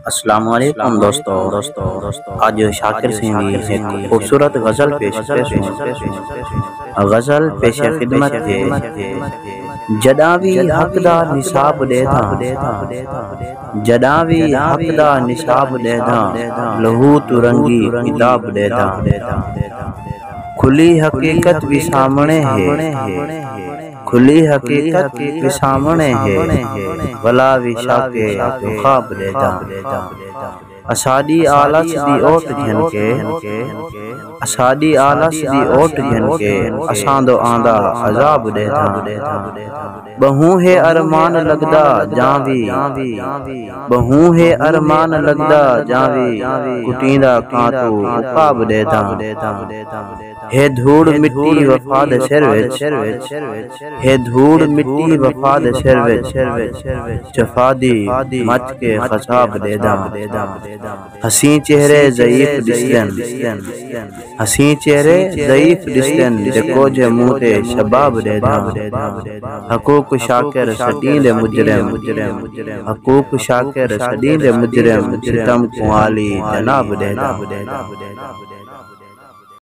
السلام علیکم دوستو آج شاکر سنگھ کی ایک خوبصورت غزل پیش غزل پیش خدمت ہے جداں بھی حق دا نصاب دے داں جداں بھی حق دا نصاب دے داں لہو تو رنگی کتاب دے داں کھلی حقیقت بھی سامنے ہے کھلی حقیقت بھی سامنے ہے بلا بھی شاکے تو خواب دے داں اساڈی آلس دی اوٹ گھن کے اساڈی آلس دی اوٹ گھن کے اساں دو آندا عذاب دے داں بہوں ہے ارمان لگدا جاں بھی بہوں ہے ارمان لگدا جاں بھی کٹیندا کاں تو عقاب دے داں ہے دھوڑ مٹی وفا دے سر وچ ہے دھوڑ مٹی وفا دے سر وچ جفا دی مچ کے خطاب دے داں حسین چہرے ضعیف دسدن حسین چہرے ضعیف دسدن جکو جے منہ تے شباب دے داں حقوق شاکر سڈین دے مجرم حقوق شاکر سڈین دے مجرم ستم کو عالی جناب دے داں